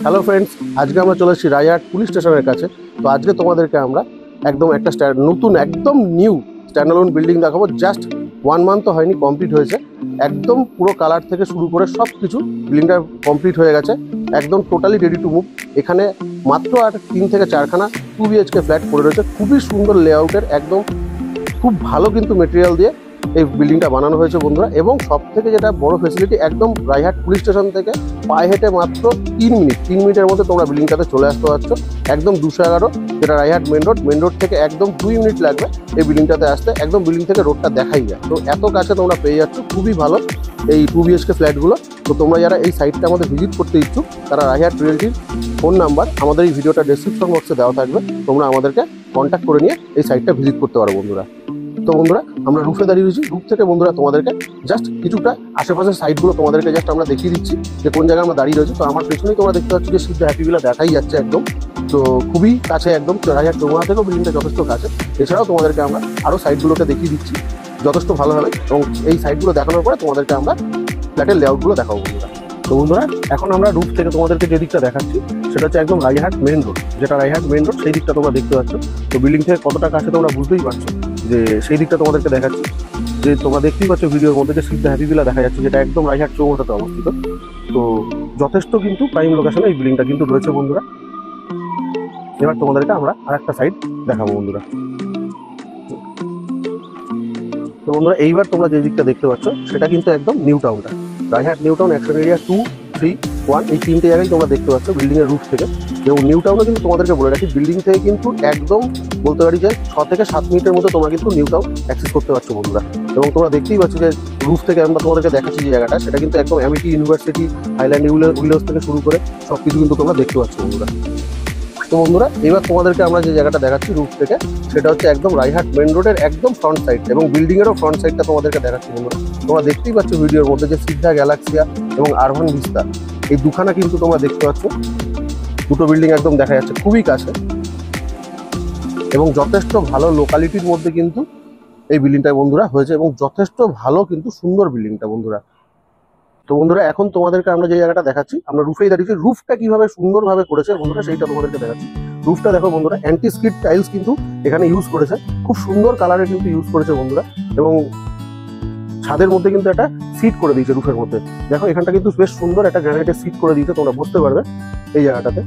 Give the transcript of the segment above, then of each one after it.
Hello friends, আজকে আমরা চলে এসেছি রায়হাট পুলিশ স্টেশনের কাছে। তো আজকে তোমাদেরকে আমরা একদম একটা নতুন একদম নিউ স্ট্যান্ডঅ্যালোন বিল্ডিং দেখাবো। জাস্ট 1 মান্থ তো হয়নি, কমপ্লিট হয়েছে। একদম পুরো কালার থেকে শুরু করে সব কিছু বিল্ডিংটা কমপ্লিট হয়ে গেছে, একদম টোটালি রেডি টু মুভ। এখানে মাত্র আর 3 থেকে 4খানা 2 BHK ফ্ল্যাট পড়ে রয়েছে, খুবই সুন্দর লেআউটের, একদম খুব ভালো কিন্তু মেটেরিয়াল দিয়ে এই বিল্ডিংটা বানানো হয়েছে বন্ধুরা। এবং সব থেকে যেটা বড় ফেসিলিটি, একদম রায়হাট পুলিশ স্টেশন থেকে পায়ে হেঁটে মাত্র 3 মিনিটের মধ্যে তোমরা বিল্ডিংটাতে চলে আসতে পারছো। একদম 211, যেটা রায়হাট মেন রোড থেকে একদম 2 মিনিট লাগবে এই বিল্ডিংটাতে আসতে। একদম বিল্ডিং থেকে রোডটা দেখাই যায়, তো এত কাছে তোমরা পেয়ে যাচ্ছ। খুবই ভালো এই 2 BHK ফ্ল্যাটগুলো। তো তোমরা যারা এই সাইটটা আমাদের ভিজিট করতে ইচ্ছুক, তারা রায়হাট রিয়েলটির ফোন নাম্বার আমাদের এই ভিডিওটা ডেসক্রিপশন বক্সে দেওয়া থাকবে, তোমরা আমাদেরকে কন্ট্যাক্ট করে নিয়ে এই সাইটটা ভিজিট করতে পারো বন্ধুরা। তো বন্ধুরা, আমরা রুফে দাঁড়িয়ে রয়েছি। রুফ থেকে বন্ধুরা তোমাদেরকে জাস্ট কিছুটা আশেপাশের সাইডগুলো তোমাদেরকে জাস্ট আমরা দেখিয়ে দিচ্ছি যে কোন জায়গায় আমরা দাঁড়িয়ে রয়েছি। তো আমার পেছনেই তোমরা দেখতে পাচ্ছ যে সিদ্ধ হ্যাপি ভিলা দেখাই যাচ্ছে একদম। তো খুবই কাছে, একদম রায়হাট চৌমুহনা থেকেও বিল্ডিংটা যথেষ্ট কাছে। এছাড়াও তোমাদেরকে আমরা আরও সাইডগুলোকে দেখিয়ে দিচ্ছি যথেষ্ট ভালো হবে, এবং এই সাইডগুলো দেখানোর পরে তোমাদেরকে আমরা ফ্ল্যাটের লেআউটগুলো দেখাবো বন্ধুরা। তো বন্ধুরা, এখন আমরা রুফ থেকে তোমাদেরকে যে দিকটা দেখাচ্ছি সেটা হচ্ছে একদম রায়হাট মেন রোড, যেটা রায়হাট মেন রোড সেই দিকটা তোমরা দেখতে পাচ্ছ। তো বিল্ডিং থেকে কতটা কাছে তোমরা বুঝতেই পারছো, যে সেই দিকটা তোমাদেরকে দেখাচ্ছি। যে তোমরা দেখতেই পাচ্ছ ভিডিওর মধ্যে যে সিদ্ধ হ্যাপি ভিলা দেখা যাচ্ছে, যেটা একদম রায়হাট চৌমুহনাতে অবস্থিত। তো যথেষ্ট কিন্তু প্রাইম লোকেশনে এই বিল্ডিংটা কিন্তু রয়েছে বন্ধুরা। এবার তোমাদেরকে আমরা আরেকটা সাইড দেখাবো বন্ধুরা। তো বন্ধুরা, এইবার তোমরা যে দিকটা দেখতে পাচ্ছ সেটা কিন্তু একদম নিউ টাউনটা, রায়হাট নিউ টাউন অ্যাকশন এরিয়া 2, 3, 1 এই 3টে জায়গায় তোমরা দেখতে পাচ্ছ বিল্ডিংয়ের রুফ থেকে। এবং নিউ টাউনে কিন্তু তোমাদেরকে বলে রাখি, বিল্ডিং থেকে কিন্তু একদম বলতে পারি যে 6 থেকে 7 মিনিটের মধ্যে তোমরা কিন্তু নিউ টাউন অ্যাক্সেস করতে পারছো বন্ধুরা। এবং তোমরা দেখতেই পাচ্ছ যে রুফ থেকে আমরা তোমাদেরকে দেখাচ্ছি যে জায়গাটা, সেটা কিন্তু একদম অ্যামিটি ইউনিভার্সিটি, হাইল্যান্ড উইলোস থেকে শুরু করে সব কিছু কিন্তু তোমরা দেখতে পাচ্ছ বন্ধুরা। তো বন্ধুরা, এবার তোমাদেরকে আমরা যে জায়গাটা দেখাচ্ছি রুফ থেকে, সেটা হচ্ছে একদম রায়হাট মেন রোডের একদম ফ্রন্ট সাইড, এবং বিল্ডিংয়েরও ফ্রন্ট সাইডটা তোমাদেরকে দেখাচ্ছি বন্ধুরা। তোমরা দেখতেই পাচ্ছ ভিডিওর মধ্যে যে সিদ্ধা গ্যালাক্সিয়া এবং আরবান ভিস্তা এই দুখানা কিন্তু তোমরা দেখতে পাচ্ছ, দুটো বিল্ডিং একদম দেখা যাচ্ছে খুবই কাছে, এবং যথেষ্ট ভালো লোকালিটির মধ্যে কিন্তু এই বিল্ডিংটা বন্ধুরা হয়েছে, এবং যথেষ্ট ভালো কিন্তু সুন্দর বিল্ডিংটা বন্ধুরা। তো বন্ধুরা, এখন তোমাদেরকে আমরা যে জায়গাটা দেখাচ্ছি, আমরা রুফেই দাঁড়িয়েছি। রুফটা কিভাবে সুন্দরভাবে করেছে বন্ধুরা সেইটা তোমাদেরকে দেখাচ্ছি। রুফটা দেখো বন্ধুরা, অ্যান্টি স্কিড টাইলস কিন্তু এখানে ইউজ করেছে, খুব সুন্দর কালারে কিন্তু ইউজ করেছে বন্ধুরা। এবং ছাদের মধ্যে কিন্তু একটা সিট করে দিয়েছে রুফের মধ্যে। দেখো এখানটা কিন্তু বেশ সুন্দর একটা গ্রানাইটের সিট করে দিয়েছে, তোমরা বুঝতে পারবে এই জায়গাটাতে।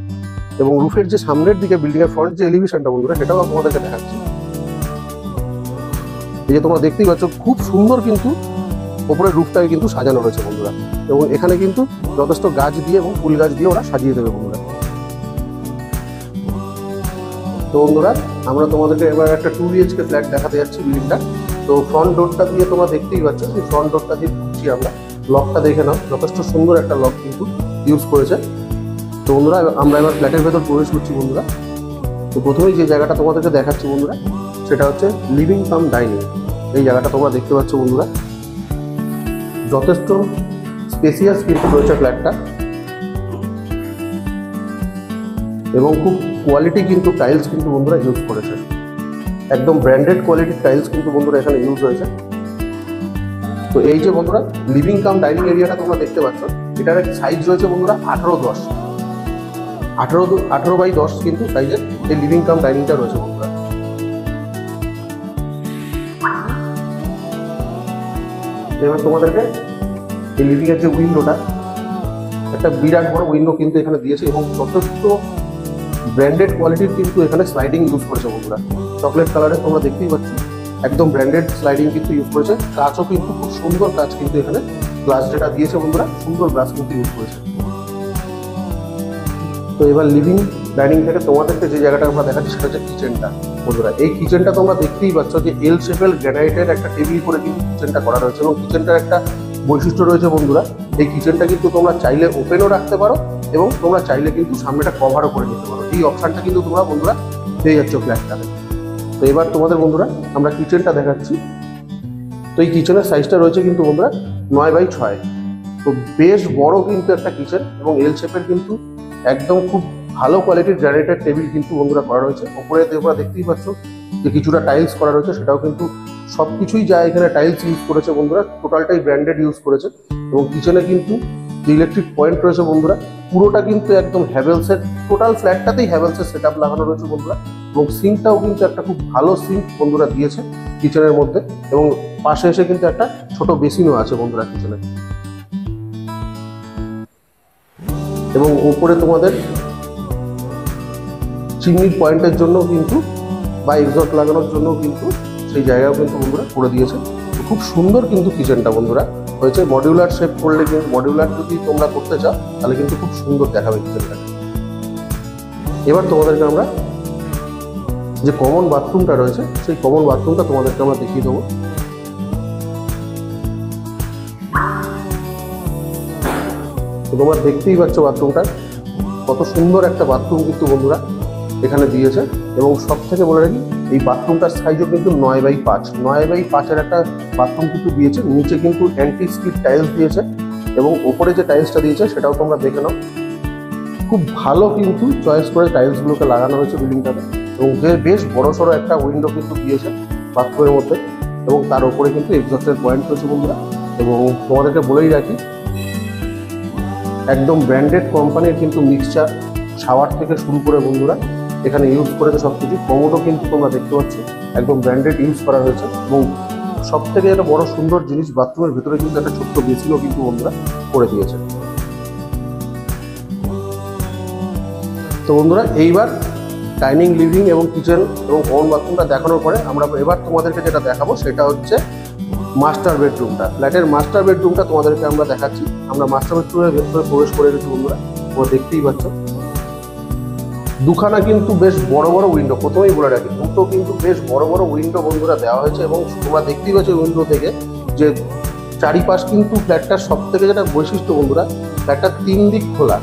এবং রুফের যে সামনের দিকে বিল্ডিং এর ফ্রন্ট যে এলিভেশনটা বন্ধুরা, সেটাও তোমাদেরকে দেখাচ্ছি। এই যে তোমরা দেখতেই পাচ্ছ, খুব সুন্দর কিন্তু ওপরের রুফটাকে কিন্তু সাজানো রয়েছে বন্ধুরা। এবং এখানে কিন্তু যথেষ্ট গাছ দিয়ে এবং ফুল গাছ দিয়ে ওরা সাজিয়ে দেবে বন্ধুরা। তো বন্ধুরা, আমরা তোমাদেরকে এবার একটা 2 BHK ফ্ল্যাট দেখাতে যাচ্ছি বিল্ডিংটা। তো ফ্রন্ট ডোরটা দিয়ে তোমরা দেখতেই পাচ্ছ, যে ফ্রন্ট ডোরটা দিয়ে ঢুকছি আমরা। লকটা দেখে নাও, যথেষ্ট সুন্দর একটা লক কিন্তু ইউজ করেছে। তো বন্ধুরা, আমরা এবার ফ্ল্যাটের ভেতর প্রবেশ করছি বন্ধুরা। তো প্রথমেই যে জায়গাটা তোমাদেরকে দেখাচ্ছি বন্ধুরা, সেটা হচ্ছে লিভিং কাম ডাইনিং। এই জায়গাটা তোমরা দেখতে পাচ্ছ বন্ধুরা, যথেষ্ট স্পেসিয়াস কিন্তু রয়েছে ফ্ল্যাটটা, এবং খুব কোয়ালিটি কিন্তু টাইলস কিন্তু বন্ধুরা ইউজ করেছে, একদম ব্র্যান্ডেড কোয়ালিটির টাইলস কিন্তু বন্ধুরা এখানে ইউজ হয়েছে। তো এই যে বন্ধুরা লিভিং কাম ডাইনিং এরিয়াটা তোমরা দেখতে পাচ্ছ, এটার সাইজ রয়েছে বন্ধুরা 18x10, 18x10 কিন্তু সাইজের এই লিভিং কাম ডাইনিংটা রয়েছে বন্ধুরা। এবার তোমাদেরকে এই লিভিং এর যে উইন্ডোটা, একটা বিরাট বড় উইন্ডো কিন্তু এখানে দিয়েছে, এবং যথেষ্ট ব্র্যান্ডেড কোয়ালিটির কিন্তু এখানে স্লাইডিং ইউজ করেছে বন্ধুরা। চকলেট কালারে তোমরা দেখতেই পাচ্ছ, একদম ব্র্যান্ডেড স্লাইডিং কিন্তু ইউজ করেছে। কাঁচও কিন্তু খুব সুন্দর কাঁচ কিন্তু এখানে গ্লাস যেটা দিয়েছে বন্ধুরা, সুন্দর গ্লাস কিন্তু ইউজ করেছে। তো এবার লিভিং ডাইনিং থেকে তোমাদেরকে যে জায়গাটা আমরা দেখাচ্ছি সেটা হচ্ছে কিচেনটা বন্ধুরা। এই কিচেনটা তোমরা দেখতেই পাচ্ছ যে এল শেপের গ্রানাইটের একটা টেবিল করে কিন্তু কিচেনটা করা রয়েছে, এবং কিচেনটার একটা বৈশিষ্ট্য রয়েছে বন্ধুরা, এই কিচেনটা কিন্তু তোমরা চাইলে ওপেনও রাখতে পারো, এবং তোমরা চাইলে কিন্তু সামনেটা কভারও করে নিতে পারো। এই অপশানটা কিন্তু তোমরা বন্ধুরা পেয়ে যাচ্ছ ফ্ল্যাটটাতে। তো এবার তোমাদের বন্ধুরা আমরা কিচেনটা দেখাচ্ছি। তো এই কিচেনের সাইজটা রয়েছে কিন্তু বন্ধুরা 9x6। তো বেশ বড় কিন্তু একটা কিচেন, এবং এল শেপের কিন্তু একদম খুব ভালো কোয়ালিটির গ্রানাইটের টেবিল কিন্তু বন্ধুরা করা রয়েছে। ওপরে তোমরা দেখতেই পাচ্ছ যে কিছুটা টাইলস করা রয়েছে, সেটাও কিন্তু সব কিছুই যা এখানে টাইলস ইউজ করেছে বন্ধুরা, টোটালটাই ব্র্যান্ডেড ইউজ করেছে। এবং কিচেনে কিন্তু যে ইলেকট্রিক পয়েন্ট রয়েছে বন্ধুরা, পুরোটা কিন্তু একদম হ্যাভেলসের, টোটাল ফ্ল্যাটটাতেই হ্যাভেলসের সেট আপ লাগানো রয়েছে বন্ধুরা। এবং সিঙ্কটাও কিন্তু একটা খুব ভালো সিঙ্ক বন্ধুরা দিয়েছে কিচেনের মধ্যে, এবং পাশে এসে কিন্তু একটা ছোট বেসিনও আছে বন্ধুরা কিচেনে। এবং উপরে তোমাদের চিমনির পয়েন্টের জন্য কিন্তু বা এক্সস্ট লাগানোর জন্য কিন্তু সেই জায়গাও কিন্তু বন্ধুরা করে দিয়েছে। খুব সুন্দর কিন্তু কিচেনটা বন্ধুরা হয়েছে। মডিউলার শেপ করলে কিন্তু, মডিউলার যদি তোমরা করতে চাও তাহলে কিন্তু খুব সুন্দর দেখাবে কিচেনটা। এবার তোমাদেরকে আমরা যে কমন বাথরুমটা রয়েছে সেই কমন বাথরুমটা তোমাদেরকে আমরা দেখিয়ে দেবো। তো তোমরা দেখতেই পাচ্ছ বাথরুমটা কত সুন্দর একটা বাথরুম কিন্তু বন্ধুরা এখানে দিয়েছে। এবং সব থেকে বলে রাখি, এই বাথরুমটার সাইজও কিন্তু 9x5, 9x5-এর একটা বাথরুম কিন্তু দিয়েছে। নিচে কিন্তু অ্যান্টি স্কিড টাইলস দিয়েছে, এবং ওপরে যে টাইলসটা দিয়েছে সেটাও তোমরা দেখে নাও। খুব ভালো কিন্তু চয়েস করে টাইলসগুলোকে লাগানো হয়েছে বিল্ডিংটাতে। এবং যে বেশ বড়সড় একটা উইন্ডো কিন্তু দিয়েছে বাথরুমের মধ্যে, এবং তার উপরে কিন্তু এক্সস্টের পয়েন্ট রয়েছে বন্ধুরা। এবং তোমাদেরকে বলেই রাখি, একদম ব্র্যান্ডেড কোম্পানির কিন্তু মিক্সচার শাওয়ার থেকে শুরু করে বন্ধুরা এখানে ইউজ করেছে সব কিছু। কমোডও কিন্তু তোমরা দেখতে পাচ্ছ একদম ব্র্যান্ডেড ইউজ করা হয়েছে। এবং সব থেকে একটা বড় সুন্দর জিনিস, বাথরুমের ভিতরে কিন্তু একটা ছোট্ট বেসিনও কিন্তু বন্ধুরা করে দিয়েছে। তো বন্ধুরা এইবার ডাইনিং, লিভিং এবং কিচেন এবং কমন বাথরুমটা দেখানোর পরে আমরা এবার তোমাদেরকে যেটা দেখাবো সেটা হচ্ছে মাস্টার বেডরুমটা। ফ্ল্যাটের মাস্টার বেডরুমটা তোমাদেরকে আমরা দেখাচ্ছি। আমরা মাস্টার বেডরুমের ভেতরে প্রবেশ করে গেছি বন্ধুরা, তোমরা দেখতেই পাচ্ছ দুখানা কিন্তু বেশ বড় বড় উইন্ডো। প্রথমেই বলে রাখি, দুটো কিন্তু বেশ বড় বড় উইন্ডো বন্ধুরা দেওয়া হয়েছে। এবং তোমরা দেখতেই পাচ্ছ উইন্ডো থেকে যে চারিপাশ কিন্তু ফ্ল্যাটটার সব থেকে যেটা বৈশিষ্ট্য বন্ধুরা, ফ্ল্যাটটার 3 দিক খোলা,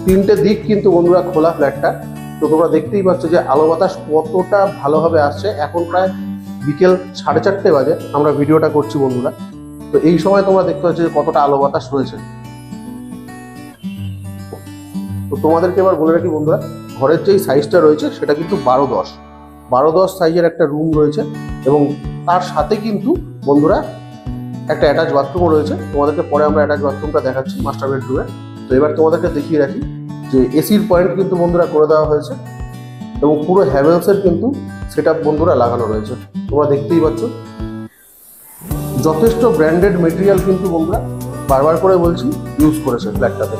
3টে দিক কিন্তু বন্ধুরা খোলা ফ্ল্যাটটা। তো তোমরা দেখতেই পাচ্ছ যে আলো বাতাস কতটা ভালোভাবে আসছে। এখন প্রায় বিকেল 4:30 বাজে আমরা ভিডিওটা করছি বন্ধুরা। তো এই সময় তোমরা দেখতে পাচ্ছ যে কতটা আলো বাতাস রয়েছে। তো তোমাদেরকে এবার বলে রাখি বন্ধুরা, ঘরের যেই সাইজটা রয়েছে সেটা কিন্তু 12-10 সাইজের একটা রুম রয়েছে। এবং তার সাথে কিন্তু বন্ধুরা একটা অ্যাটাচ বাথরুমও রয়েছে। তোমাদেরকে পরে আমরা অ্যাটাচ বাথরুমটা দেখাচ্ছি মাস্টার বেডরুমে। তো এবার তোমাদেরকে দেখিয়ে রাখি যে এসির পয়েন্ট কিন্তু বন্ধুরা করে দেওয়া হয়েছে, এবং পুরো হ্যাভেলসের কিন্তু সেট আপ বন্ধুরা লাগানো রয়েছে। তোমরা দেখতেই পাচ্ছ যথেষ্ট ব্র্যান্ডেড মেটেরিয়াল কিন্তু বন্ধুরা বারবার করে বলছি ইউজ করেছে ফ্ল্যাটটাতে।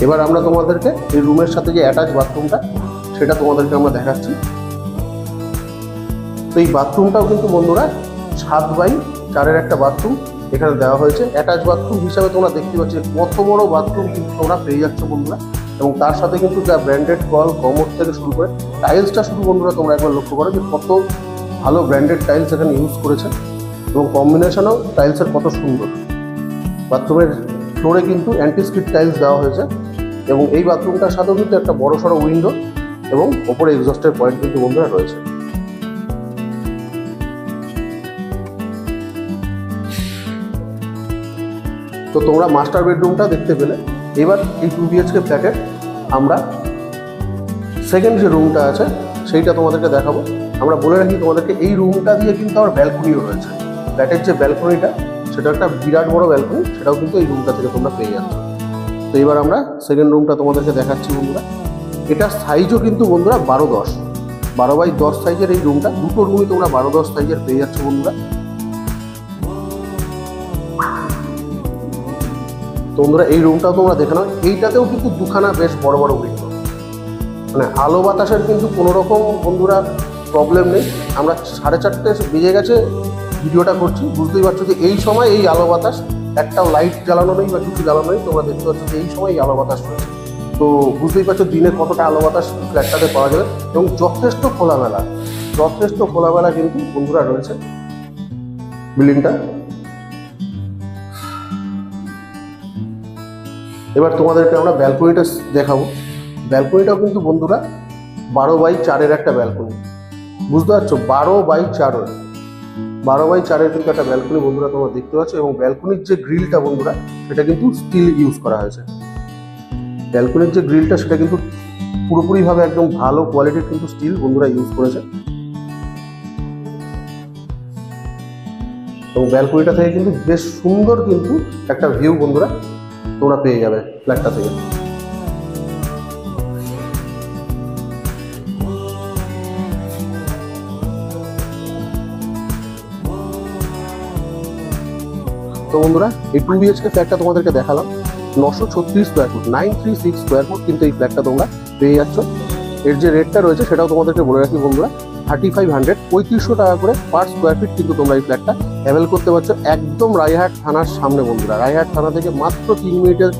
এবার আমরা তোমাদেরকে এই রুমের সাথে যে অ্যাটাচ বাথরুমটা সেটা তোমাদেরকে আমরা দেখাচ্ছি। তো এই বাথরুমটাও কিন্তু বন্ধুরা 7x4-এর একটা বাথরুম এখানে দেওয়া হয়েছে। অ্যাটাচ বাথরুম হিসাবে তোমরা দেখতে পাচ্ছ কত বড় বাথরুম কিন্তু তোমরা পেয়ে যাচ্ছ বন্ধুরা। এবং তার সাথে কিন্তু যা ব্র্যান্ডেড কল, কমোড থেকে শুরু করে টাইলসটা শুধু বন্ধুরা তোমরা একবার লক্ষ্য করো যে কত ভালো ব্র্যান্ডেড টাইলস এখানে ইউজ করেছে। এবং কম্বিনেশনও টাইলসের কত সুন্দর। বাথরুমের ফ্লোরে কিন্তু অ্যান্টি স্কিড টাইলস দেওয়া হয়েছে। এবং এই বাথরুমটার সাথেও কিন্তু একটা বড়সড় উইন্ডো এবং ওপরে এক্সস্টের পয়েন্ট কিন্তু বন্ধুরা রয়েছে। তো তোমরা মাস্টার বেডরুমটা দেখতে পেলে। এবার এই 2 BHK ফ্ল্যাটের আমরা সেকেন্ড যে রুমটা আছে সেইটা তোমাদেরকে দেখাবো। আমরা বলে রাখি তোমাদেরকে এই রুমটা দিয়ে কিন্তু আমার ব্যালকনিও রয়েছে। ফ্ল্যাটের যে ব্যালকনিটা সেটা একটা বিরাট বড় ব্যালকনি, সেটাও কিন্তু এই রুমটা থেকে তোমরা পেয়ে যাচ্ছ। তো এবার আমরা সেকেন্ড রুমটা তোমাদেরকে দেখাচ্ছি বন্ধুরা। এটার সাইজও কিন্তু বন্ধুরা 12x10 সাইজের এই রুমটা। দুটো রুমই তোমরা 12x10 সাইজের পেয়ে যাচ্ছ বন্ধুরা। তোমরা এই রুমটাও তোমরা দেখে নাও। এইটাতেও কিন্তু দুখানা বেশ বড় বড় উইন্ডো, মানে আলো বাতাসের কিন্তু কোনো রকম বন্ধুরা প্রবলেম নেই। আমরা 4:30 বেজে গেছে ভিডিওটা করছি, বুঝতেই পারছো যে এই সময় এই আলো বাতাস, একটাও লাইট জ্বালানো নেই বা কিছু জ্বালানো নেই। তোমরা দেখতে পাচ্ছ যে এই সময় এই আলো বাতাস রয়েছে। তো বুঝতেই পারছো দিনে কতটা আলো বাতাস ফ্ল্যাটটাতে পাওয়া যাবে। এবং যথেষ্ট খোলামেলা কিন্তু বন্ধুরা রয়েছে বিল্ডিংটা। এবার তোমাদেরকে আমরা ব্যালকনিটা দেখাবো। ব্যালকনিটাও কিন্তু বন্ধুরা 12x4-এর একটা ব্যালকনি, বুঝতে পারছো 12x4-এর কিন্তু একটা ব্যালকনি বন্ধুরা তোমরা দেখতে পাচ্ছ। এবং ব্যালকনির যে গ্রিলটা বন্ধুরা সেটা কিন্তু স্টিল ইউজ করা হয়েছে। ব্যালকনির যে গ্রিলটা সেটা কিন্তু পুরোপুরিভাবে একদম ভালো কোয়ালিটির কিন্তু স্টিল বন্ধুরা ইউজ করেছে। এবং ব্যালকনিটা থেকে কিন্তু বেশ সুন্দর কিন্তু একটা ভিউ বন্ধুরা তোমরা পেয়ে যাবে ফ্ল্যাটটা থেকে। তো বন্ধুরা এই 2 BHK ফ্ল্যাটটা তোমাদেরকে দেখালাম, 936 স্কোয়ার ফুট, 936 স্কোয়ার ফুট কিন্তু এই ফ্ল্যাটটা তোমরা পেয়ে যাচ্ছ। এর যে রেটটা রয়েছে সেটাও তোমাদেরকে বলে রাখি বন্ধুরা, 3500 3500 টাকা করে পার স্কোয়ার ফিট কিন্তু তোমরা এই ফ্ল্যাটটা অ্যাভেল করতে পারছো একদম রায়হাট থানার সামনে বন্ধুরা। রায়হাট থানা থেকে মাত্র 3 মিনিটের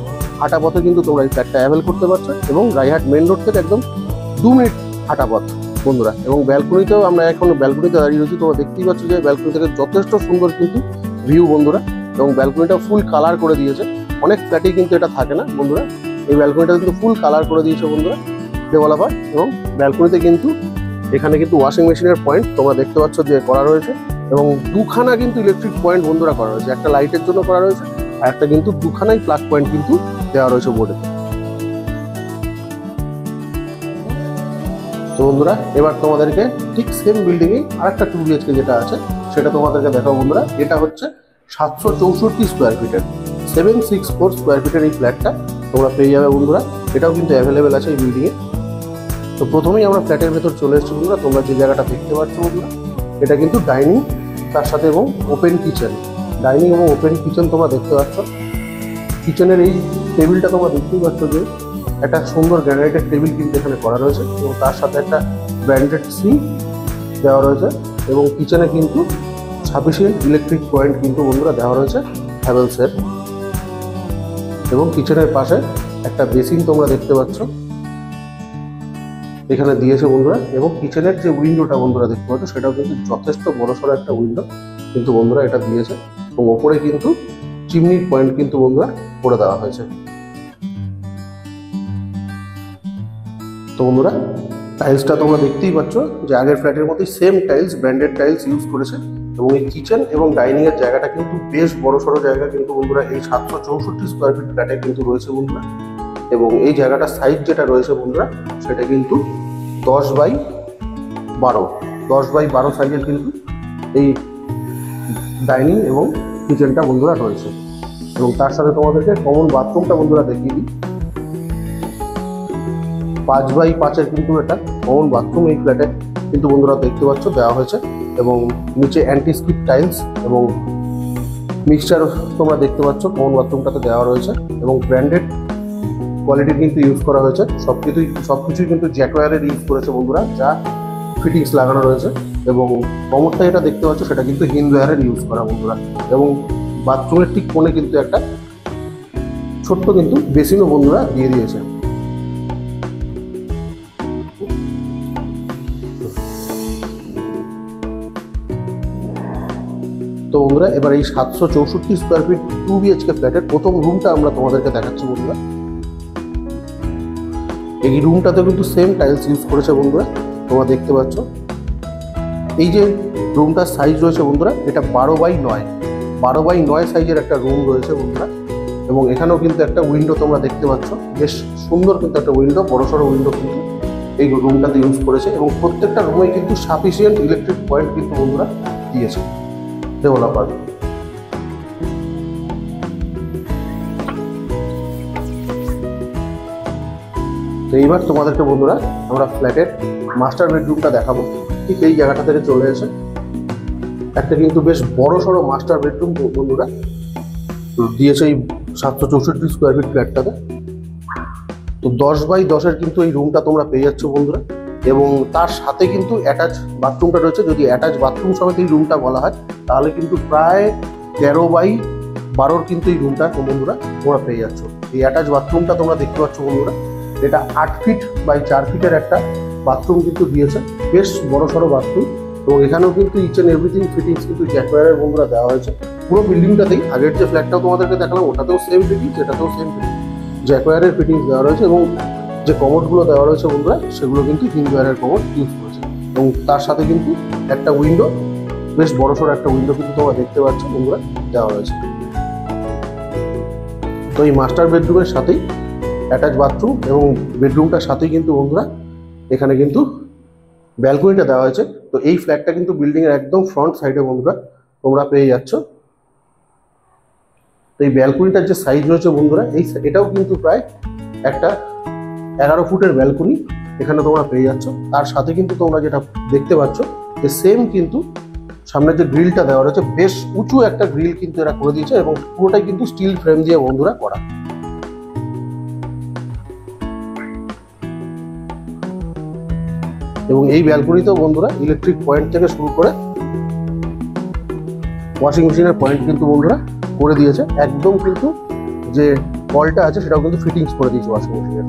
হাঁটা পথে কিন্তু তোমরা এই ফ্ল্যাটটা অ্যাভেল করতে পারছো, এবং রায়হাট মেন রোড থেকে একদম 2 মিনিট হাঁটা পথ বন্ধুরা। এবং ব্যালকনিতেও আমরা এখন ব্যালকনিতে দাঁড়িয়ে রয়েছি, তোমরা দেখতেই পাচ্ছ যে ব্যালকনি থেকে যথেষ্ট সুন্দর কিন্তু ভিউ বন্ধুরা। এবং ব্যালকনিটা ফুল কালার করে দিয়েছে, অনেক ফ্ল্যাটেই কিন্তু এটা থাকে না বন্ধুরা। এই ব্যালকনিটা কিন্তু ফুল কালার করে দিয়েছে বন্ধুরা ডেভেলপার। এবং ব্যালকনিতে কিন্তু এখানে কিন্তু ওয়াশিং মেশিনের পয়েন্ট তোমরা দেখতে পাচ্ছ যে করা রয়েছে, এবং দুখানা কিন্তু ইলেকট্রিক পয়েন্ট বন্ধুরা করা রয়েছে, একটা লাইটের জন্য করা রয়েছে আর একটা কিন্তু দুখানাই প্লাগ পয়েন্ট কিন্তু দেওয়া রয়েছে বোর্ডে। তো বন্ধুরা এবার তোমাদেরকে ঠিক সেম বিল্ডিং এ আরেকটা 2 BHK যেটা আছে সেটা তোমাদেরকে দেখাবো বন্ধুরা। এটা হচ্ছে 764 স্কোয়ার ফিটের 764 স্কোয়ার ফিটের এই ফ্ল্যাটটা তোমরা পেয়ে যাবে বন্ধুরা। এটাও কিন্তু অ্যাভেলেবেল আছে এই বিল্ডিং এ। তো প্রথমেই আমরা ফ্ল্যাটের ভেতর চলে এসেছি বন্ধুরা, তোমরা যে জায়গাটা দেখতে পাচ্ছ বন্ধুরা এটা কিন্তু ডাইনিং, তার সাথে এবং ওপেন কিচেন। ডাইনিং এবং ওপেন কিচেন তোমরা দেখতে পাচ্ছ। কিচেনের এই টেবিলটা তোমরা দেখতেই পাচ্ছ যে একটা সুন্দর গ্রানাইটের টেবিল কিন্তু এখানে করা রয়েছে, এবং তার সাথে একটা ব্র্যান্ডেড সিঙ্ক দেওয়া রয়েছে, এবং কিচেনে কিন্তু সাফিসিয়েন্ট ইলেকট্রিক পয়েন্ট কিন্তু বন্ধুরা দেওয়া রয়েছে হ্যাভেলসের। এবং কিচেনের পাশে একটা বেসিন তোমরা দেখতে পাচ্ছ এখানে দিয়েছে বন্ধুরা। এবং কিচেনের যে উইন্ডোটা বন্ধুরা দেখতে পাচ্ছ সেটাও কিন্তু যথেষ্ট বড়সড় একটা উইন্ডো কিন্তু বন্ধুরা এটা দিয়েছে, এবং ওপরে কিন্তু চিমনির পয়েন্ট কিন্তু বন্ধুরা করে দেওয়া হয়েছে। তো বন্ধুরা টাইলসটা তোমরা দেখতেই পাচ্ছ যে আগের ফ্ল্যাটের মধ্যে same tiles, branded tiles use করেছে। এবং এই কিচেন এবং ডাইনিং এর জায়গাটা কিন্তু বেশ বড়সড় জায়গা কিন্তু বন্ধুরা এই 764 স্কোয়ার ফিট ফ্ল্যাটে কিন্তু রয়েছে বন্ধুরা। এবং এই জায়গাটার সাইজ যেটা রয়েছে বন্ধুরা সেটা কিন্তু 10x12 10x12 সাইজের কিন্তু এই ডাইনিং এবং কিচেনটা বন্ধুরা রয়েছে। এবং তার সাথে তোমাদেরকে কমন বাথরুমটা বন্ধুরা দেখিয়ে দিই, 5x5 কিন্তু একটা কমন বাথরুম এই ফ্ল্যাটে কিন্তু বন্ধুরা দেখতে পাচ্ছ দেওয়া হয়েছে। এবং নিচে অ্যান্টি স্কিপ টাইলস এবং মিক্সচার তোমরা দেখতে পাচ্ছ কমন বাথরুমটাতে দেওয়া রয়েছে, এবং ব্র্যান্ডেড কোয়ালিটির কিন্তু ইউজ করা হয়েছে। সবকিছুই কিন্তু জ্যাকওয়্যারের ইউজ করেছে বন্ধুরা, যা ফিটিংস লাগানো রয়েছে। এবং কমোডটা যেটা দেখতে পাচ্ছ সেটা কিন্তু হিন্দওয়্যারের ইউজ করা বন্ধুরা। এবং বাথরুমের ঠিক কোণে কিন্তু একটা ছোট্ট কিন্তু বেসিনও বন্ধুরা দিয়ে দিয়েছে। তো বন্ধুরা এবার এই 764 স্কোয়ার ফিট 2 BHK ফ্ল্যাটের প্রথম রুমটা আমরা তোমাদেরকে দেখাচ্ছি বন্ধুরা। এই রুমটাতে কিন্তু সেম টাইলস ইউজ করেছে বন্ধুরা, তোমরা দেখতে পাচ্ছ। এই যে রুমটার সাইজ রয়েছে বন্ধুরা এটা 12x9 সাইজের একটা রুম রয়েছে বন্ধুরা। এবং এখানেও কিন্তু একটা উইন্ডো তোমরা দেখতে পাচ্ছ, বেশ সুন্দর কিন্তু একটা উইন্ডো, বড়সড় উইন্ডো কিন্তু এই রুমটাতে ইউজ করেছে। এবং প্রত্যেকটা রুমে কিন্তু সাফিসিয়েন্ট ইলেকট্রিক পয়েন্ট কিন্তু বন্ধুরা দিয়েছে ডেভেলপার। তো এইবার তোমাদেরকে বন্ধুরা আমরা ফ্ল্যাটের মাস্টার বেডরুমটা দেখাবো। ঠিক এই জায়গাটা থেকে চলে এসে একটা কিন্তু বেশ বড় সড়ো মাস্টার বেডরুম বন্ধুরা দিয়েছে এই 764 স্কোয়ার ফিট ফ্ল্যাটটাতে। তো 10x10 কিন্তু এই রুমটা তোমরা পেয়ে যাচ্ছ বন্ধুরা। এবং তার সাথে কিন্তু অ্যাটাচ বাথরুমটা রয়েছে। যদি অ্যাটাচ বাথরুম সমেত এই রুমটা বলা হয় তাহলে কিন্তু প্রায় 13x12 কিন্তু এই রুমটা বন্ধুরা তোমরা পেয়ে যাচ্ছ। এই অ্যাটাচ বাথরুমটা তোমরা দেখতে পাচ্ছ বন্ধুরা, এটা 8 ফিট বাই 4 ফিটের একটা বাথরুম কিন্তু দিয়েছে, বেশ বড় সড়ো বাথরুম। এবং এখানেও কিন্তু ইচ অ্যান্ড এভরিথিং ফিটিংস কিন্তু জ্যাকওয়্যারের বন্ধুরা দেওয়া হয়েছে পুরো বিল্ডিংটাতেই। আগের যে ফ্ল্যাটটাও তোমাদেরকে দেখালাম ওটাতেও সেম ফিটিংস, এটাতেও সেম ফিটিংস, জ্যাকওয়্যারের ফিটিংস দেওয়া রয়েছে। এবং যে কমোডগুলো দেওয়া রয়েছে বন্ধুরা সেগুলো কিন্তু হিন্দওয়্যারের কমোড ইউজ করেছে। এবং তার সাথে কিন্তু একটা উইন্ডো, বেশ বড়সড় একটা উইন্ডো কিন্তু তোমরা দেখতে পাচ্ছ বন্ধুরা দেওয়া রয়েছে। তো এই মাস্টার বেডরুমের সাথেই অ্যাটাচ বাথরুম এবং বেডরুমটার সাথেই কিন্তু বন্ধুরা এখানে কিন্তু ব্যালকনিটা দেওয়া হয়েছে। তো এই ফ্ল্যাটটা কিন্তু বিল্ডিংয়ের একদম ফ্রন্ট সাইডে বন্ধুরা। তোমরা পেয়ে যাচ্ছ। তো এই ব্যালকনিটার যে সাইজ রয়েছে বন্ধুরা, এটাও কিন্তু প্রায় একটা 11 ফুটের ব্যালকনি এখানে তোমরা পেয়ে যাচ্ছ। তার সাথে কিন্তু তোমরা যেটা দেখতে পাচ্ছ যে সেম কিন্তু সামনে যে গ্রিলটা দেওয়া রয়েছে, বেশ উঁচু একটা গ্রিল কিন্তু এরা করে দিয়েছে এবং পুরোটাই কিন্তু স্টিল ফ্রেম দিয়ে বন্ধুরা করা। এবং এই ব্যালকনিতেও বন্ধুরা ইলেকট্রিক পয়েন্ট থেকে শুরু করে ওয়াশিং মেশিনের পয়েন্ট কিন্তু বন্ধুরা করে দিয়েছে। একদম কিন্তু যে কলটা আছে সেটাও কিন্তু ফিটিংস করে দিয়েছে ওয়াশিং মেশিনের।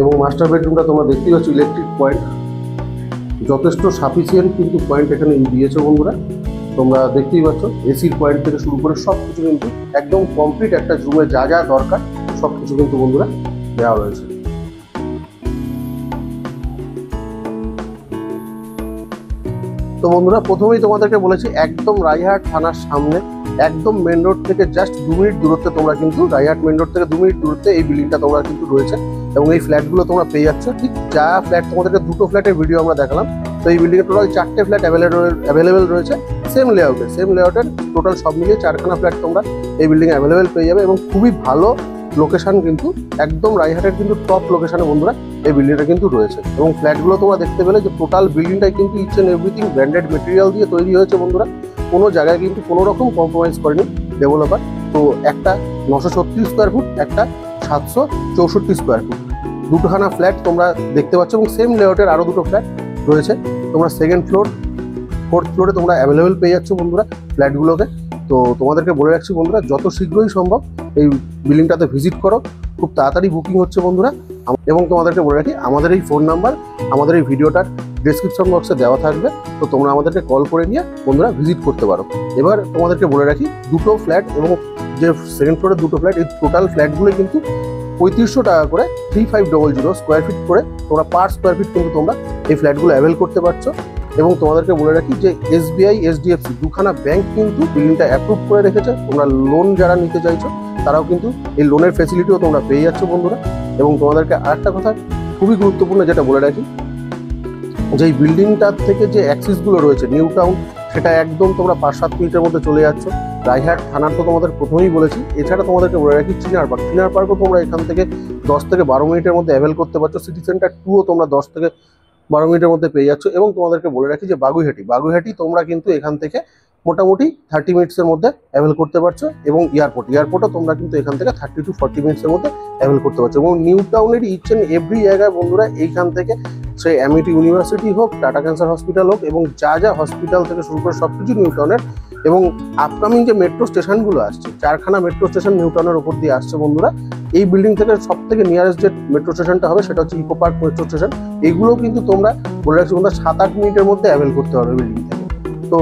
এবং মাস্টার বেডরুমটা তোমরা দেখতেই পাচ্ছ, ইলেকট্রিক পয়েন্ট যথেষ্ট সাফিসিয়েন্ট কিন্তু পয়েন্ট এখানে দিয়েছে বন্ধুরা। তোমরা দেখতেই পাচ্ছ এসির পয়েন্ট থেকে শুরু করে সব কিছু কিন্তু একদম কমপ্লিট একটা রুমে যা যা দরকার সব কিছু কিন্তু বন্ধুরা দেওয়া রয়েছে। তো বন্ধুরা প্রথমেই তোমাদেরকে বলেছি একদম রায়হাট থানার সামনে, একদম মেন রোড থেকে জাস্ট 2 মিনিট দূরত্বে তোমরা কিন্তু রায়হাট মেন রোড থেকে 2 মিনিট দূরত্বে এই বিল্ডিংটা তোমরা কিন্তু রয়েছে। এবং এই ফ্ল্যাটগুলো তোমরা পেয়ে যাচ্ছ ঠিক যা ফ্ল্যাট তোমাদেরকে 2টো ফ্ল্যাটের ভিডিও আমরা দেখালাম। তো এই বিল্ডিংয়ে টোটাল 4টে ফ্ল্যাট অ্যাভেলেবেল রয়েছে সেম লেআউটের টোটাল সব মিলিয়ে 4খানা ফ্ল্যাট তোমরা এই বিল্ডিংয়ে অ্যাভেলেবেল পেয়ে যাবে। এবং খুবই ভালো লোকেশন কিন্তু, একদম রায়হাটের কিন্তু টপ লোকেশনে বন্ধুরা এই বিল্ডিংটা কিন্তু রয়েছে। এবং ফ্ল্যাটগুলো তোমরা দেখতে পেলে যে টোটাল বিল্ডিংটাই কিন্তু each and everything branded material দিয়ে তৈরি হয়েছে বন্ধুরা। কোনো জায়গায় কিন্তু কোনো রকম কম্প্রোমাইজ করেনি ডেভেলপার। তো একটা 936 স্কোয়ার ফুট, একটা 764 স্কোয়ার ফুট, দুটোখানা ফ্ল্যাট তোমরা দেখতে পাচ্ছ। এবং সেম লেআউটের আরও 2টো ফ্ল্যাট রয়েছে। তোমরা 2nd ফ্লোর 4th ফ্লোরে তোমরা অ্যাভেলেবেল পেয়ে যাচ্ছ বন্ধুরা ফ্ল্যাটগুলোকে। তো তোমাদেরকে বলে রাখছি বন্ধুরা যত শীঘ্রই সম্ভব এই বিল্ডিংটাতে ভিজিট করো, খুব তাড়াতাড়ি বুকিং হচ্ছে বন্ধুরা। এবং তোমাদেরকে বলে রাখি আমাদের এই ফোন নাম্বার আমাদের এই ভিডিওটার ডেসক্রিপশন বক্সে দেওয়া থাকবে, তো তোমরা আমাদেরকে কল করে নিয়ে বন্ধুরা ভিজিট করতে পারো। এবার তোমাদেরকে বলে রাখি 2টো ফ্ল্যাট এবং যে 2nd ফ্লোরের 2টো ফ্ল্যাট, এই টোটাল ফ্ল্যাটগুলো কিন্তু 3500 টাকা করে 3500 স্কোয়ার ফিট করে তোমরা পার স্কোয়ার ফিট কিন্তু তোমরা এই ফ্ল্যাটগুলো অ্যাভেল করতে পারছো। এবং তোমাদেরকে বলে রাখি যে SBI HDFC দুখানা ব্যাংক কিন্তু বিল্ডিংটা অ্যাপ্রুভ করে রেখেছে। তোমরা লোন যারা নিতে চাইছো তারাও কিন্তু এই লোনের ফ্যাসিলিটিও তোমরা পেয়ে যাচ্ছ বন্ধুরা। এবং তোমাদেরকে আরেকটা কথা খুবই গুরুত্বপূর্ণ যেটা বলে রাখি, যে এই বিল্ডিংটার থেকে যে অ্যাক্সেসগুলো রয়েছে নিউ টাউন, সেটা একদম তোমরা 5-7 মিনিটের মধ্যে চলে যাচ্ছ। রায়হাট থানার তো তোমাদের প্রথমেই বলেছি। এছাড়া তোমাদেরকে বলে রাখি চিনার পার্কও তোমরা এখান থেকে 10 থেকে 12 মিনিটের মধ্যে অ্যাভেল করতে পারছো। সিটি সেন্টার 2ও তোমরা 10 থেকে 12 মিনিটের মধ্যে পেয়ে যাচ্ছ। এবং তোমাদেরকে বলে রাখি যে বাগুইহাটি তোমরা কিন্তু এখান থেকে মোটামুটি 30 মিনিটসের মধ্যে অ্যাভেল করতে পারছো। এবং এয়ারপোর্টও তোমরা কিন্তু এখান থেকে 30 to 40 মিনিটসের মধ্যে অ্যাভেল করতে পারছো। এবং নিউ টাউনের ইচ অ্যান্ড এভরি জায়গায় বন্ধুরা এইখান থেকে সে অ্যামিটি ইউনিভার্সিটি হোক, টাটা ক্যান্সার হসপিটাল হোক, এবং যা যা হসপিটাল থেকে শুরু করে সব কিছু নিউ টাউনের। এবং আপকামিং যে মেট্রো স্টেশনগুলো আসছে, 4খানা মেট্রো স্টেশন নিউ টাউনের ওপর দিয়ে আসছে বন্ধুরা। এই বিল্ডিং থেকে সব থেকে নিয়ারেস্ট যে মেট্রো স্টেশনটা হবে সেটা হচ্ছে ইকো পার্ক মেট্রো স্টেশন। এগুলোও কিন্তু তোমরা বলে রাখছি বন্ধুরা 7-8 মিনিটের মধ্যে অ্যাভেল করতে পারবে বিল্ডিং থেকে। তো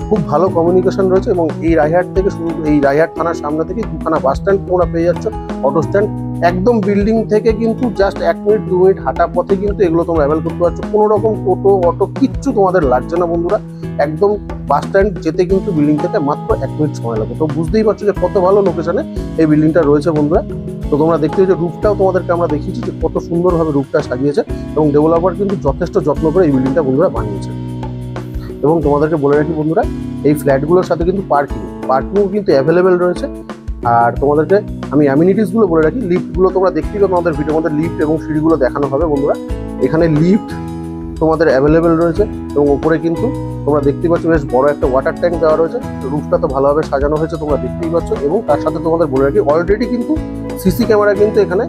খুব ভালো কমিউনিকেশন রয়েছে। এবং এই রায়হাট থেকে এই রায়হাট থানার সামনে থেকে 2খানা বাস স্ট্যান্ড তোমরা পেয়ে যাচ্ছ, অটো স্ট্যান্ড। একদম বিল্ডিং থেকে কিন্তু জাস্ট 1 মিনিট 2 মিনিট হাঁটা পথে কিন্তু এগুলো তোমরা অ্যাভেল করতে পারছো। কোনো রকম টোটো অটো কিচ্ছু তোমাদের লাগছে না বন্ধুরা। একদম বাস স্ট্যান্ড যেতে কিন্তু বিল্ডিং থেকে মাত্র 1 মিনিট সময় লাগবে। তো বুঝতেই পারছো যে কত ভালো লোকেশনে এই বিল্ডিংটা রয়েছে বন্ধুরা। তো তোমরা দেখতে পাচ্ছ রুফটাও তোমাদেরকে আমরা দেখিয়েছি যে কত সুন্দরভাবে রুফটা সাজিয়েছে। এবং ডেভেলপার কিন্তু যথেষ্ট যত্ন করে এই বিল্ডিংটা বন্ধুরা বানিয়েছে। এবং তোমাদেরকে বলে রাখি বন্ধুরা এই ফ্ল্যাটগুলোর সাথে কিন্তু পার্কিংও কিন্তু অ্যাভেলেবেল রয়েছে। আর তোমাদেরকে আমি অ্যামিনিটিসগুলো বলে রাখি, লিফটগুলো তোমরা দেখতেই পাবে তোমাদের ভিডিওর মধ্যে লিফট এবং সিঁড়িগুলো দেখানো হবে বন্ধুরা। এখানে লিফট তোমাদের অ্যাভেলেবেল রয়েছে। এবং উপরে কিন্তু তোমরা দেখতেই পাচ্ছ বেশ বড় একটা ওয়াটার ট্যাঙ্ক দেওয়া রয়েছে। রুফটা তো ভালোভাবে সাজানো হয়েছে তোমরা দেখতেই পাচ্ছ। এবং তার সাথে তোমাদের বলে রাখি অলরেডি কিন্তু সিসি ক্যামেরা কিন্তু এখানে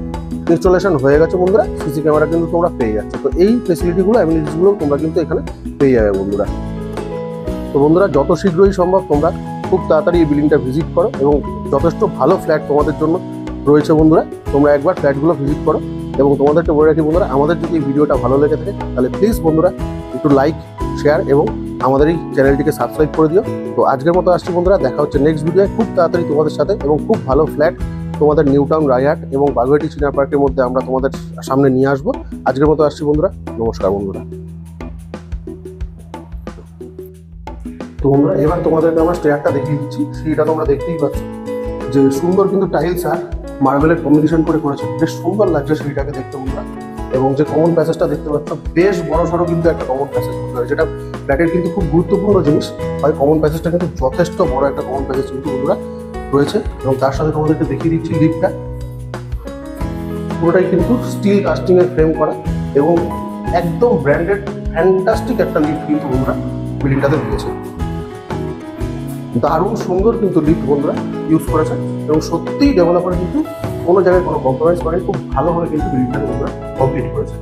ইনস্টলেশন হয়ে গেছে বন্ধুরা। সিসি ক্যামেরা কিন্তু তোমরা পেয়ে যাচ্ছ। তো এই ফেসিলিটিগুলো অ্যামিনিটিসগুলো তোমরা কিন্তু এখানে পেয়ে যাবে বন্ধুরা। তো বন্ধুরা যত শীঘ্রই সম্ভব তোমরা খুব তাড়াতাড়ি এই বিল্ডিংটা ভিজিট করো। এবং যথেষ্ট ভালো ফ্ল্যাট তোমাদের জন্য রয়েছে বন্ধুরা। তোমরা একবার ফ্ল্যাটগুলো ভিজিট করো। এবং তোমাদেরকে বলে রাখি বন্ধুরা আমাদের যদি এই ভিডিওটা ভালো লেগে থাকে তাহলে প্লিজ বন্ধুরা একটু লাইক, শেয়ার এবং আমাদের এই চ্যানেলটিকে সাবস্ক্রাইব করে দিও। তো আজকের মতো আসছি বন্ধুরা, দেখা হচ্ছে নেক্সট ভিডিওয় খুব তাড়াতাড়ি তোমাদের সাথে। এবং খুব ভালো ফ্ল্যাট তোমাদের নিউ টাউন, রায়হাট এবং বাগুইহাটি চিনার পার্কের মধ্যে আমরা তোমাদের সামনে নিয়ে আসবো। আজকের মতো আসছি বন্ধুরা, নমস্কার বন্ধুরা। তো বন্ধুরা এবার তোমাদেরকে আমরা স্টেয়ারটা দেখিয়ে দিচ্ছি। সিঁড়িটা তোমরা দেখতেই পাচ্ছ যে সুন্দর কিন্তু টাইলস আর মার্বেলের কম্বিনেশন করে করেছে, বেশ সুন্দর লাগছে সিঁড়িটাকে দেখতে বন্ধুরা। এবং যে কমন প্যাসেজটা দেখতে পাচ্ছ বেশ বড় সড়ো কিন্তু একটা কমন প্যাসেজ, যেটা ফ্ল্যাটের কিন্তু খুব গুরুত্বপূর্ণ জিনিস হয়। কমন প্যাসেজটা কিন্তু যথেষ্ট বড় একটা কমন প্যাসেজ কিন্তু বন্ধুরা রয়েছে। এবং তার সাথে তোমাদেরকে দেখিয়ে দিচ্ছি লিফটটা পুরোটাই কিন্তু স্টিল কাস্টিং এর ফ্রেম করা এবং একদম ব্র্যান্ডেড ফ্যান্টাস্টিক একটা লিফট কিন্তু বন্ধুরা বিল্ডিংটাতে রয়েছে। দারুণ সুন্দর কিন্তু লিফট বন্ধুরা ইউজ করেছে এবং সত্যিই ডেভেলপার কিন্তু কোনো জায়গায় কোনো কম্প্রোমাইজ করেনি, খুব ভালোভাবে কিন্তু বিল্ডিংটাকে বন্ধুরা কমপ্লিট করেছে।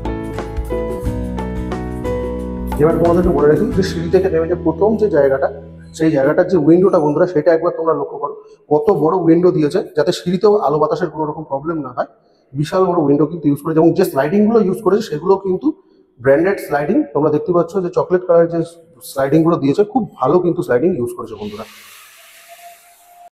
এবার তোমাদেরকে বলে রাখি যে সিঁড়ি থেকে নেমে যে প্রথম যে জায়গাটা, সেই জায়গাটার যে উইন্ডোটা বন্ধুরা সেটা একবার তোমরা লক্ষ্য করো, কত বড় উইন্ডো দিয়েছে যাতে সিঁড়িতেও আলো বাতাসের কোনো রকম প্রবলেম না হয়। বিশাল বড় উইন্ডো কিন্তু ইউজ করেছে এবং যে স্লাইডিং গুলো ইউজ করেছে সেগুলো কিন্তু ব্র্যান্ডেড স্লাইডিং। তোমরা দেখতে পাচ্ছ যে চকলেট কালারের যে স্লাইডিং গুলো দিয়েছে, খুব ভালো কিন্তু স্লাইডিং ইউজ করেছে বন্ধুরা।